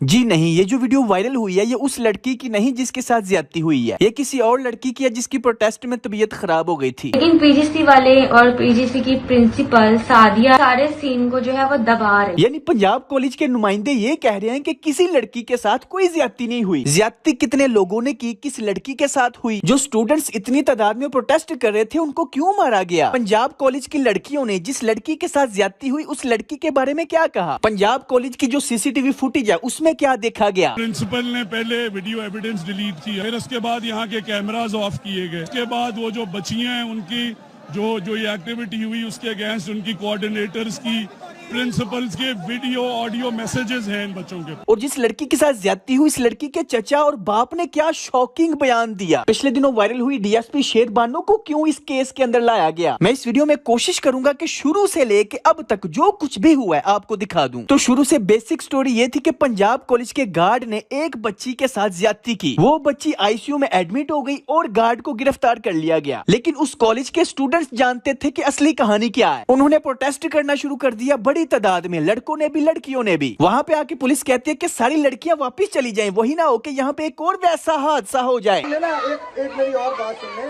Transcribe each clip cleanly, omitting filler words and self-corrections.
जी नहीं, ये जो वीडियो वायरल हुई है ये उस लड़की की नहीं जिसके साथ ज्यादती हुई है, ये किसी और लड़की की है जिसकी प्रोटेस्ट में तबीयत खराब हो गई थी। लेकिन पीजीसी वाले और पीजीसी की प्रिंसिपल सादिया सारे सीन को जो है वो दबा रहे, यानी पंजाब कॉलेज के नुमाइंदे ये कह रहे हैं कि किसी लड़की के साथ कोई ज्यादती नहीं हुई। ज्यादती कितने लोगों ने की, किस लड़की के साथ हुई? जो स्टूडेंट्स इतनी तादाद में प्रोटेस्ट कर रहे थे उनको क्यों मारा गया? पंजाब कॉलेज की लड़कियों ने जिस लड़की के साथ ज्यादती हुई उस लड़की के बारे में क्या कहा? पंजाब कॉलेज की जो सीसीटीवी फुटेज है उसमें क्या देखा गया? प्रिंसिपल ने पहले वीडियो एविडेंस डिलीट की, फिर उसके बाद यहाँ के कैमरास ऑफ किए गए। उसके बाद वो जो बच्चियां हैं उनकी जो ये एक्टिविटी हुई उसके अगेंस्ट उनकी कोऑर्डिनेटर्स की, प्रिंसिपल्स के वीडियो ऑडियो मैसेजेस हैं इन बच्चों के। और जिस लड़की के साथ ज्यादती हुई इस लड़की के चचा और बाप ने क्या शॉकिंग बयान दिया। पिछले दिनों वायरल हुई डीएसपी शेर बानो को क्यों इस केस के अंदर लाया गया, मैं इस वीडियो में कोशिश करूंगा कि शुरू से लेके अब तक जो कुछ भी हुआ है आपको दिखा दूं। तो शुरू से बेसिक स्टोरी ये थी कि पंजाब कॉलेज के गार्ड ने एक बच्ची के साथ ज्यादती की। वो बच्ची आईसीयू में एडमिट हो गई और गार्ड को गिरफ्तार कर लिया गया। लेकिन उस कॉलेज के स्टूडेंट्स जानते थे कि असली कहानी क्या है। उन्होंने प्रोटेस्ट करना शुरू कर दिया, बड़ी तादाद में, लड़कों ने भी लड़कियों ने भी। वहाँ पे आके पुलिस कहती है कि सारी लड़कियां वापस चली जाएं, वही ना हो कि यहाँ पे एक और वैसा हादसा हो जाए। एक मेरी और बात सुन ले,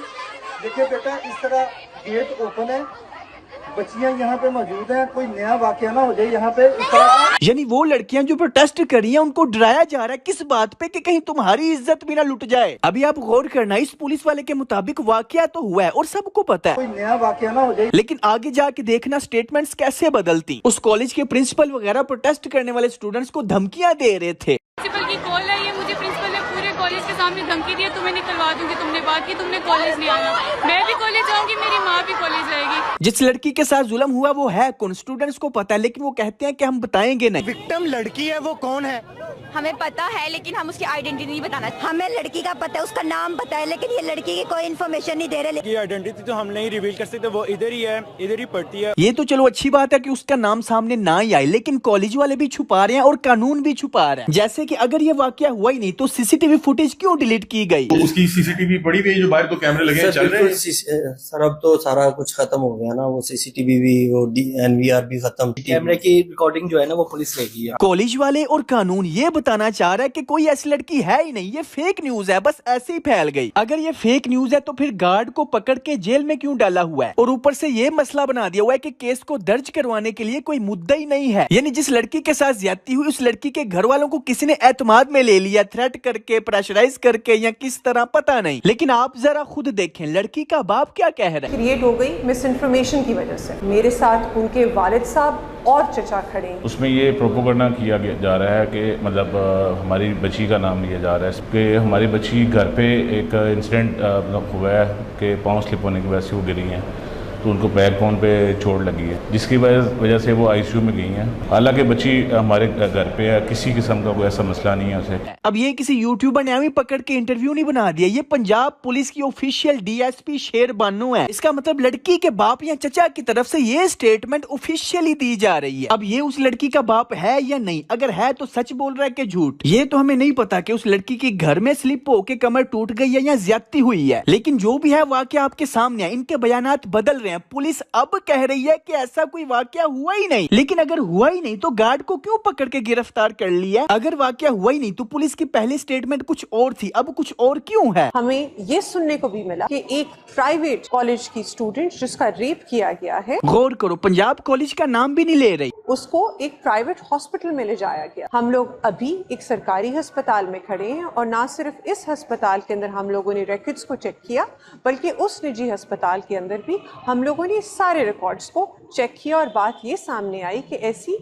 देखिए बेटा, इस तरह गेट ओपन है, बच्चियां यहाँ पे मौजूद हैं, कोई नया वाकया ना हो जाए यहाँ पे इस तरह। यानी वो लड़कियां जो प्रोटेस्ट कर रही हैं उनको डराया जा रहा है किस बात पे कि कहीं तुम्हारी इज्जत भी ना लुट जाए। अभी आप गौर करना, इस पुलिस वाले के मुताबिक वाकया तो हुआ है और सबको पता है, कोई नया वाकया ना हो जाए। लेकिन आगे जाके देखना स्टेटमेंट्स कैसे बदलती। उस कॉलेज के प्रिंसिपल वगैरह प्रोटेस्ट करने वाले स्टूडेंट्स को धमकियां दे रहे थे। प्रिंसिपल की कॉल है, ये मुझे प्रिंसिपल ने पूरे कॉलेज के सामने धमकी दी है, तुम्हें निकलवा दूंगी, तुमने बात की, तुमने कॉलेज नहीं आना। मैं भी कॉलेज जाऊंगी, मेरी माँ भी कॉलेज जाएगी। जिस लड़की के साथ जुल्म हुआ वो है कौन, स्टूडेंट्स को पता है, लेकिन वो कहते हैं कि हम बताएंगे नहीं। विक्टिम लड़की है, वो कौन है हमें पता है, लेकिन हम उसकी आइडेंटिटी नहीं बताना। हमें लड़की का पता है, उसका नाम पता है, लेकिन ये लड़की की कोई इन्फॉर्मेशन नहीं दे रहे। ये आइडेंटिटी तो हम नहीं रिवील कर सकते, वो इधर ही है, इधर ही पढ़ती है। ये तो चलो अच्छी बात है कि उसका नाम सामने ना ही आए, लेकिन कॉलेज वाले भी छुपा रहे हैं और कानून भी छुपा रहे हैं। जैसे कि अगर ये वाकया हुआ ही नहीं तो सीसीटीवी फुटेज क्यों डिलीट की गई? उसकी सीसीटीवी पड़ी हुई, जो बाहर तो कैमरे लगे चल रहे हैं। सर अब तो सारा कुछ खत्म हो गया ना, वो सीसीटीवी भी, वो एनवीआर भी खत्म, कैमरे की रिकॉर्डिंग जो है ना वो पुलिस लेगी है। कॉलेज वाले और कानून ये बताना चाह रहा है कि कोई ऐसी लड़की है ही नहीं, ये फेक न्यूज है, बस ऐसे ही फैल गई। अगर ये फेक न्यूज है तो फिर गार्ड को पकड़ के जेल में क्यों डाला हुआ है? और ऊपर से ये मसला बना दिया हुआ है कि केस को दर्ज करवाने के लिए कोई मुद्दा ही नहीं है। यानी जिस लड़की के साथ ज्यादती हुई उस लड़की के घर वालों को किसी ने एतमाद में ले लिया, थ्रेट करके, प्रेशराइज करके या किस तरह पता नहीं। लेकिन आप जरा खुद देखें लड़की का बाप क्या कह रहा है। क्रिएट हो गई मिस इन्फॉर्मेशन की वजह से। मेरे साथ उनके वालिद साहब और चचा खड़े हैं। उसमें ये प्रोपोगंडा किया जा रहा है कि मतलब हमारी बच्ची का नाम लिया जा रहा है कि हमारी बच्ची घर पे एक इंसिडेंट हुआ है कि पाँव स्लिप होने की वजह से वो गिरी हैं, तो उनको बैक बोन पे चोट लगी है, जिसकी वजह से वो आईसीयू में गई हैं। हालांकि बच्ची हमारे घर पे है, किसी किस्म का कोई ऐसा मसला नहीं है उसे। अब ये किसी यूट्यूबर ने हमें पकड़ के इंटरव्यू नहीं बना दिया, ये पंजाब पुलिस की ऑफिशियल डीएसपी शेर बानो है। इसका मतलब लड़की के बाप या चचा की तरफ से ये स्टेटमेंट ऑफिशियली दी जा रही है। अब ये उस लड़की का बाप है या नहीं, अगर है तो सच बोल रहा है कि झूठ, ये तो हमें नहीं पता कि उस लड़की के घर में स्लिप होके कमर टूट गई है या ज्यादती हुई है। लेकिन जो भी है वाकया आपके सामने है, इनके बयानात बदल रहे हैं। पुलिस अब कह रही है कि ऐसा कोई वाकया हुआ ही नहीं, लेकिन अगर हुआ ही नहीं तो गार्ड को क्यों पकड़ के गिरफ्तार कर लिया? अगर वाकया हुआ ही नहीं तो पुलिस की पहली स्टेटमेंट कुछ और थी, अब कुछ और क्यों है? हमें ये सुनने को भी मिला कि एक प्राइवेट कॉलेज की स्टूडेंट जिसका रेप किया गया है, गौर करो पंजाब कॉलेज का नाम भी नहीं ले रही, उसको एक प्राइवेट हॉस्पिटल में ले जाया गया। हम लोग अभी एक सरकारी अस्पताल में खड़े हैं और ना सिर्फ इस अस्पताल के अंदर हम लोगों ने रिकॉर्ड्स को चेक किया, बल्कि उस निजी अस्पताल के अंदर भी हम लोगों ने सारे रिकॉर्ड्स को चेक किया और बात ये सामने आई कि ऐसी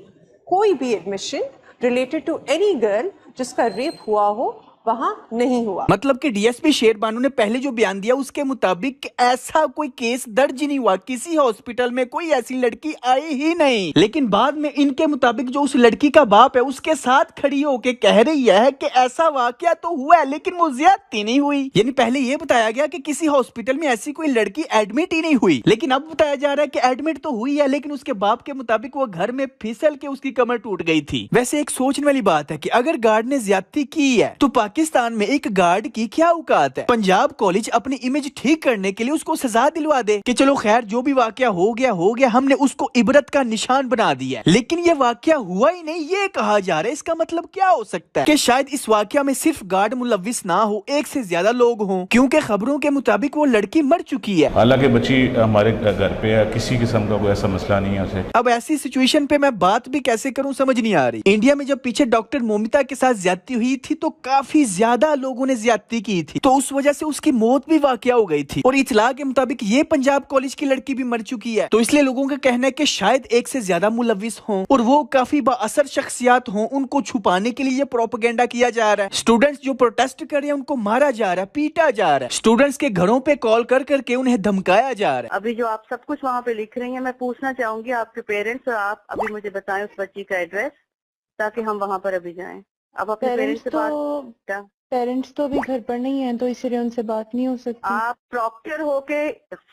कोई भी admission related to any girl जिसका रेप हुआ हो वहाँ नहीं हुआ। मतलब कि डीएसपी शेर बानो ने पहले जो बयान दिया उसके मुताबिक ऐसा कोई केस दर्ज नहीं हुआ, किसी हॉस्पिटल में कोई ऐसी लड़की आई ही नहीं। लेकिन बाद में इनके मुताबिक जो उस लड़की का बाप है उसके साथ खड़ी होके कह रही है कि ऐसा वाकया तो हुआ है लेकिन वो ज्यादती नहीं हुई। यानी पहले ये बताया गया कि किसी हॉस्पिटल में ऐसी कोई लड़की एडमिट ही नहीं हुई, लेकिन अब बताया जा रहा है कि एडमिट तो हुई है, लेकिन उसके बाप के मुताबिक वो घर में फिसल के उसकी कमर टूट गई थी। वैसे एक सोचने वाली बात है कि अगर गार्ड ने ज्यादती की है तो पाकिस्तान में एक गार्ड की क्या औकात है। पंजाब कॉलेज अपनी इमेज ठीक करने के लिए उसको सजा दिलवा दे कि चलो खैर जो भी वाकया हो गया, हमने उसको इबरत का निशान बना दिया। लेकिन ये वाकया हुआ ही नहीं, ये कहा जा रहा है। इसका मतलब क्या हो सकता है कि शायद इस वाकया में सिर्फ गार्ड मुलविस ना हो, एक से ज्यादा लोग हों, क्योंकि खबरों के मुताबिक वो लड़की मर चुकी है। हालांकि बच्ची हमारे घर पे है, किसी किस्म का कोई ऐसा मसला नहीं है उसे। अब ऐसी सिचुएशन पे मैं बात भी कैसे करूं समझ नहीं आ रही। इंडिया में जब पीछे डॉक्टर मोमिता के साथ ज्यादती हुई थी तो काफी ज्यादा लोगों ने ज्यादती की थी, तो उस वजह से उसकी मौत भी वाकया हो गई थी। और इतला के मुताबिक ये पंजाब कॉलेज की लड़की भी मर चुकी है। तो इसलिए लोगों का कहना है कि शायद एक से ज्यादा मुलविस हों और वो काफी बाअसर शख्सियात हों, उनको छुपाने के लिए ये प्रोपेगेंडा किया जा रहा है। स्टूडेंट्स जो प्रोटेस्ट कर रहे हैं उनको मारा जा रहा है, पीटा जा रहा है। स्टूडेंट्स के घरों पे कॉल कर करके उन्हें धमकाया जा रहा है। अभी जो आप सब कुछ वहाँ पे लिख रही हैं, मैं पूछना चाहूंगी आपके पेरेंट्स और आप अभी मुझे बताएं उस बच्ची का एड्रेस, ताकि हम वहाँ पर अभी जाएं। अब अपने पेरेंट्स से बात, पेरेंट्स तो अभी घर पर नहीं है, तो इसलिए उनसे बात नहीं हो सकती। आप प्रॉक्टर होके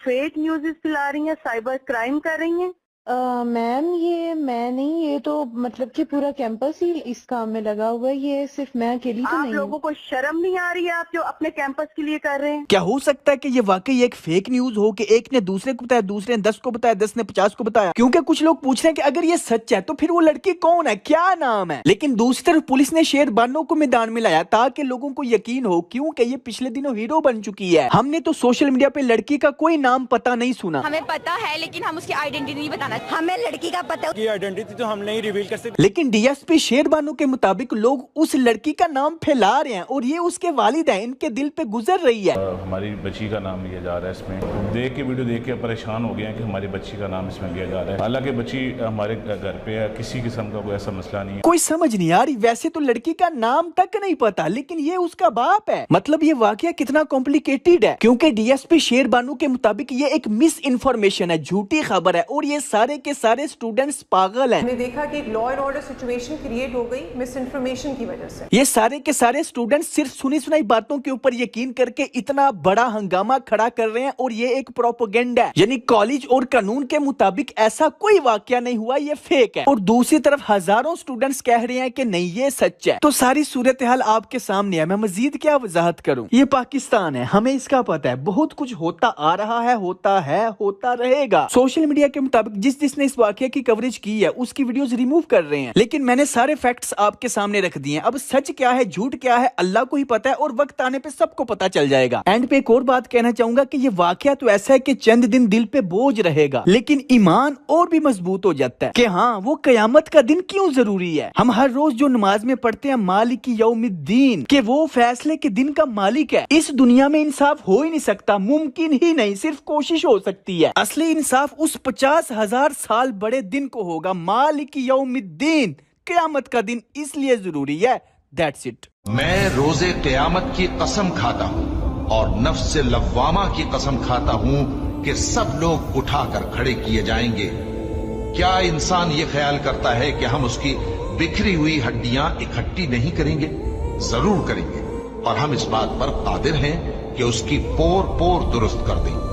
फेक न्यूज़ फैला रही हैं, साइबर क्राइम कर रही हैं। मैम ये मैं नहीं, ये तो मतलब कि पूरा कैंपस ही इस काम में लगा हुआ है, ये सिर्फ मैं अकेली तो नहीं। आप लोगों को शर्म नहीं आ रही है आप जो अपने कैंपस के लिए कर रहे हैं? क्या हो सकता है कि ये वाकई एक फेक न्यूज हो कि एक ने दूसरे को बताया, दूसरे ने 10 को बताया, 10 ने 50 को बताया? क्योंकि कुछ लोग पूछ रहे हैं कि अगर ये सच है तो फिर वो लड़की कौन है, क्या नाम है? लेकिन दूसरी तरफ पुलिस ने शेर बानो को मैदान में लाया ताकि लोगों को यकीन हो, क्योंकि ये पिछले दिनों हीरो बन चुकी है। हमने तो सोशल मीडिया पे लड़की का कोई नाम पता नहीं सुना। हमें पता है लेकिन हम उसकी आइडेंटिटी नहीं बताना। हमें लड़की पता है, आइडेंटिटी तो हम नहीं रिवील कर सकते। लेकिन डीएसपी शेर बानो के मुताबिक लोग उस लड़की का नाम फैला रहे हैं और ये उसके वालिद हैं, इनके दिल पे गुजर रही है। हमारी बच्ची का नाम लिया जा रहा है इसमें। देख के वीडियो देख के परेशान हो गए हैं कि हमारी बच्ची का नाम इसमें लिया जा रहा है। हालांकि बच्ची हमारे घर पे है, किसी किस्म का कोई ऐसा मसला नहीं है। कोई समझ नहीं आ रही। वैसे तो लड़की का नाम तक नहीं पता, लेकिन ये उसका बाप है। मतलब ये वाकया कितना कॉम्प्लिकेटेड है, क्योंकि डीएसपी शेर बानो के मुताबिक ये एक मिस इन्फॉर्मेशन है, झूठी खबर है और ये सारे के सारे स्टूडेंट्स पागल हैं। हमने देखा कि एक law and order situation create हो गई मिस इन्फॉर्मेशन की वजह से। ये सारे के सारे स्टूडेंट्स सिर्फ सुनी सुनाई बातों के ऊपर यकीन करके इतना बड़ा हंगामा खड़ा कर रहे हैं और ये एक प्रोपेगेंडा है, यानी कॉलेज और कानून के मुताबिक ऐसा कोई वाकया नहीं हुआ, ये फेक है। और दूसरी तरफ हजारों स्टूडेंट्स कह रहे हैं कि नहीं ये सच है। तो सारी सूरत हाल आपके सामने है, मैं मजीद क्या वजाहत करूं। ये पाकिस्तान है, हमें इसका पता है, बहुत कुछ होता आ रहा है, होता रहेगा। सोशल मीडिया के मुताबिक जिसने इस वाकये की कवरेज की है उसकी वीडियोस रिमूव कर रहे हैं, लेकिन मैंने सारे फैक्ट्स आपके सामने रख दिए हैं। अब सच क्या है झूठ क्या है अल्लाह को ही पता है और वक्त आने पे सबको पता चल जाएगा। एंड पे एक और बात कहना चाहूंगा कि ये वाकया तो ऐसा है कि चंद दिन दिल पे बोझ रहेगा, लेकिन ईमान और भी मजबूत हो जाता है कि हाँ वो कयामत का दिन क्यों जरूरी है। हम हर रोज जो नमाज में पढ़ते हैं मालिक यौमिद्दीन, कि वो फैसले के दिन का मालिक है। इस दुनिया में इंसाफ हो ही नहीं सकता, मुमकिन ही नहीं, सिर्फ कोशिश हो सकती है। असली इंसाफ उस 50,000 साल बड़े दिन को होगा, मालिक यौमिद्दीन, क़यामत का दिन इसलिए जरूरी है। That's it. मैं रोजे क़यामत की कसम खाता हूँ और नफ्स लव्वामा की कसम खाता हूँ कि सब लोग उठाकर खड़े किए जाएंगे। क्या इंसान ये ख्याल करता है कि हम उसकी बिखरी हुई हड्डियां इकट्ठी नहीं करेंगे? जरूर करेंगे और हम इस बात पर कादिर हैं कि उसकी पोर पोर दुरुस्त कर दें।